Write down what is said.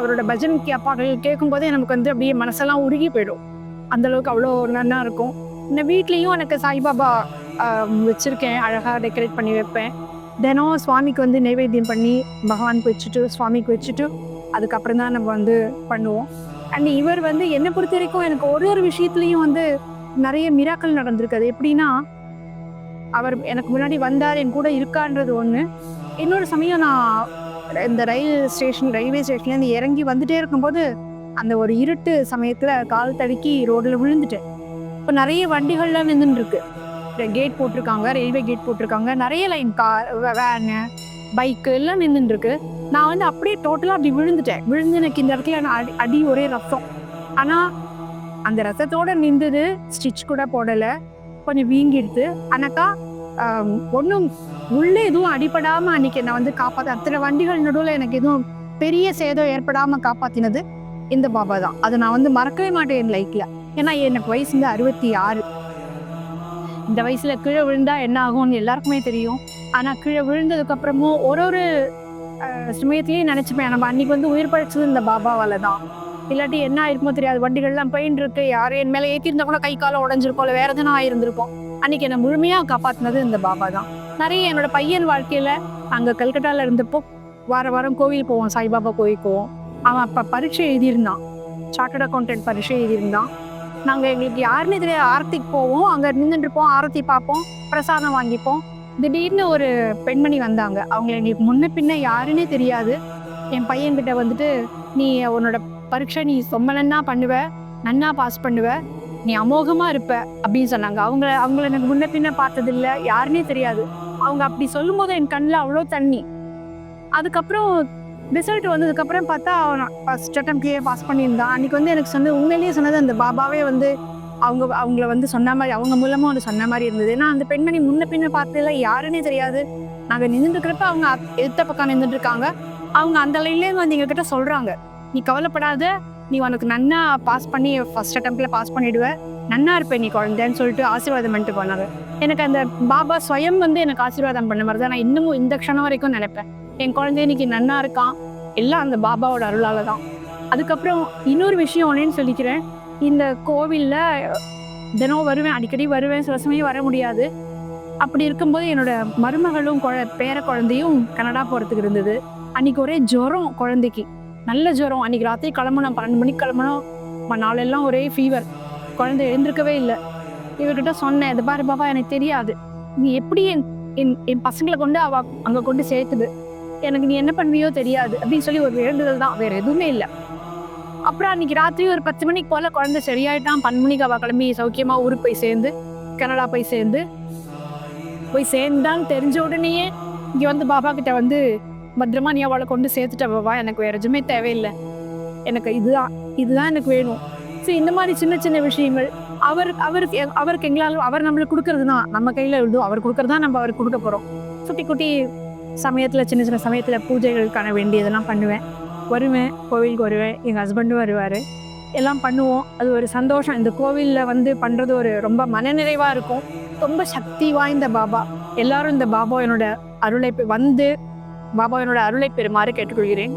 அவரோட பஜன் அப்பாக்கள் கேட்கும்போதே நமக்கு வந்து அப்படியே மனசெல்லாம் உருகி போயிடும். அந்தளவுக்கு அவ்வளோ நல்லா இருக்கும். இந்த வீட்லேயும் எனக்கு சாய்பாபா வச்சுருக்கேன். அழகாக டெக்கரேட் பண்ணி வைப்பேன். தினம் சுவாமிக்கு வந்து நைவேத்தியம் பண்ணி பகவானுக்கு வச்சுட்டு சுவாமிக்கு வச்சுட்டு அதுக்கப்புறம் தான் நம்ம வந்து பண்ணுவோம். அண்ட் இவர் வந்து என்னை பொறுத்த வரைக்கும் எனக்கு ஒரு விஷயத்துலையும் வந்து நிறைய மிராக்கள் நடந்திருக்கு. அது எப்படின்னா, அவர் எனக்கு முன்னாடி வந்தார், என் கூட இருக்கான்றது ஒன்று. இன்னொரு சமயம் நான் இந்த ரயில்வே ஸ்டேஷன்லேருந்து இறங்கி வந்துட்டே இருக்கும்போது அந்த ஒரு இருட்டு சமயத்தில் கால் தடுக்கி ரோடில் விழுந்துட்டேன். இப்போ நிறைய வண்டிகள்லாம் நின்றுருக்கு. கேட் போட்டிருக்காங்க, ரயில்வே கேட் போட்டிருக்காங்க, நிறைய லைன் கார், வேனு, பைக்கு எல்லாம் நின்றுருக்கு. நான் வந்து அப்படியே டோட்டலாக அப்படி விழுந்து எனக்கு இந்த இடத்துல நான் அடி ஒரே ரத்தம். ஆனால் அந்த ரத்தத்தோடு நின்றுது, ஸ்டிச் கூட போடலை, கொஞ்சம் வீங்கிடுது. ஆனாக்கா ஒன்றும் உள்ளே எதுவும் அடிப்படாமல் அன்றைக்கி என்னை வந்து காப்பாற்ற அத்தனை வண்டிகள் நடுவில் எனக்கு எதுவும் பெரிய சேதம் ஏற்படாமல் காப்பாற்றினது இந்த பாபா தான். அதை நான் வந்து மறக்கவே மாட்டேன் என் லைஃப்பில். ஏன்னா எனக்கு வயசு வந்து 66. இந்த வயசில் கீழே விழுந்தால் என்ன ஆகும்னு எல்லாருக்குமே தெரியும். ஆனால் கீழே விழுந்ததுக்கப்புறமும் ஒரு சமயத்துலேயும் நினச்சிப்பேன், நம்ம அன்றைக்கி வந்து உயிர் பழிச்சது இந்த பாபாவால் தான். இல்லாட்டி என்ன ஆயிருக்குமோ தெரியாது, வண்டிகள்லாம் போயின்னு இருக்கு, யாரும் என் மேலே ஏற்றிருந்தா கூட கை காலம் உடஞ்சிருக்கோம், இல்லை வேறு எதுனா ஆயிருந்திருக்கும். அன்றைக்கி என்னை முழுமையாக காப்பாற்றினது இந்த பாபா தான். நிறைய என்னோடய பையன் வாழ்க்கையில் அங்கே கல்கட்டாவில் இருந்தப்போ வாரம் கோவில் போவோம், சாய்பாபா கோவில் போவோம். அவன் அப்போ பரீட்சை எழுதியிருந்தான், சார்ட்டர்ட் அக்கௌண்டன்ட் பரீட்சை எழுதியிருந்தான். நாங்கள் எங்களுக்கு யாருன்னு தெரியாது, ஆரத்திக்கு போவோம், அங்கே நின்றுட்டுருப்போம், ஆரத்தி பார்ப்போம், பிரசாதம் வாங்கிப்போம். திடீர்னு ஒரு பெண்மணி வந்தாங்க. அவங்க எங்களுக்கு முன்ன பின்ன யாருன்னே தெரியாது. என் பையன்கிட்ட வந்துட்டு, நீ உன்னோட பரீட்சை நீ ரொம்ப நன்னா பண்ணுவ, நன்னா பாஸ் பண்ணுவ, நீ அமோகமாக இருப்ப அப்படின்னு சொன்னாங்க. அவங்கள எனக்கு முன்ன பின்ன பார்த்ததில்லை, யாருன்னே தெரியாது. அவங்க அப்படி சொல்லும் போது என் கண்ணில் அவ்வளோ தண்ணி. அதுக்கப்புறம் ரிசல்ட் வந்ததுக்கப்புறம் பார்த்தா அவன் ஃபஸ்ட் அட்டம்ப்ட்லேயே பாஸ் பண்ணியிருந்தான். அன்றைக்கி வந்து எனக்கு உண்மையிலேயே சொன்னது அந்த பாபாவே வந்து அவங்கள வந்து சொன்ன மாதிரி, அவங்க மூலமாக வந்து சொன்ன மாதிரி இருந்தது. ஏன்னா அந்த பெண்மணி முன்ன பின்ன பார்த்ததில்ல, யாருன்னே தெரியாது. நாங்கள் நின்றுட்டுருக்கிறப்ப அவங்க எதிர்த்த பக்கம் நின்றுட்டுருக்காங்க. அவங்க அந்த லைன்லேயே வந்து எங்ககிட்ட சொல்கிறாங்க, நீ கவலைப்படாத, நீ உனக்கு நன்னா பாஸ் பண்ணி ஃபஸ்ட் அட்டம்ப்டில் பாஸ் பண்ணிவிடுவ, நன்னா இருப்பேன் நீ குழந்தைன்னு சொல்லிட்டு ஆசீர்வாதம் பண்ணிட்டு போனாங்க. எனக்கு அந்த பாபா ஸ்வயம் வந்து எனக்கு ஆசீர்வாதம் பண்ண மாதிரி தான் நான் இன்னமும் இந்த க்ஷணம் வரைக்கும் நினைப்பேன். என் குழந்தை இன்னைக்கு நன்னா இருக்கான், எல்லாம் அந்த பாபாவோட அருளால் தான். அதுக்கப்புறம் இன்னொரு விஷயம் ஒன்றேன்னு சொல்லிக்கிறேன். இந்த கோவிலில் தினம் வருவேன், அடிக்கடி வருவேன், சில சமயம் வர முடியாது. அப்படி இருக்கும்போது என்னோட மருமகளும் பேர குழந்தையும் கனடா போகிறதுக்கு இருந்தது. அன்றைக்கி ஒரே ஜுரம், குழந்தைக்கு நல்ல ஜுரம். அன்றைக்கி ராத்திரி கிளம்பணும், 12 மணிக்கு கிளம்பணும், நாளெல்லாம் ஒரே ஃபீவர், குழந்தை எழுந்திருக்கவே இல்லை. இவர்கிட்ட சொன்னேன், இது பாரு பாபா, எனக்கு தெரியாது, நீ எப்படி என் பசங்களை கொண்டு அங்கே கொண்டு சேர்த்துது, எனக்கு நீ என்ன பண்ணுவியோ தெரியாது அப்படின்னு சொல்லி ஒரு வேண்டுதல் தான், வேறு எதுவுமே இல்லை. அப்புறம் அன்றைக்கி ராத்திரி ஒரு 10 மணிக்கு போல் குழந்தை சரியாயிட்டான். 12 மணிக்கு அவள் கிளம்பி சௌக்கியமாக ஊருக்கு போய் சேர்ந்து, கனடா போய் சேர்ந்தான்னு தெரிஞ்ச உடனேயே இங்கே வந்து பாபா கிட்ட வந்து, பத்திரமா நீ அவளை கொண்டு சேர்த்துட்ட பாபா, எனக்கு வேறு எதுவுமே தேவையில்லை, எனக்கு இதுதான் எனக்கு வேணும். சரி, இந்த மாதிரி சின்ன சின்ன விஷயங்கள் அவருக்கு எங்களால், அவர் நம்மளுக்கு கொடுக்கறது தான், நம்ம கையில் எழுதும், அவர் கொடுக்கறது தான் நம்ம அவருக்கு கொடுக்க போகிறோம். குட்டி சமயத்தில், சின்ன சின்ன சமயத்தில் பூஜைகள் காண வேண்டியதெல்லாம் பண்ணுவேன், வருவேன், கோவிலுக்கு வருவேன், எங்கள் ஹஸ்பண்டும் வருவார், எல்லாம் பண்ணுவோம். அது ஒரு சந்தோஷம். இந்த கோவிலில் வந்து பண்ணுறது ஒரு ரொம்ப மனநிறைவாக இருக்கும். ரொம்ப சக்தி வாய்ந்த பாபா. எல்லாரும் இந்த பாபாவினோட அருளை பெறுமாறு கேட்டுக்கொள்கிறேன்.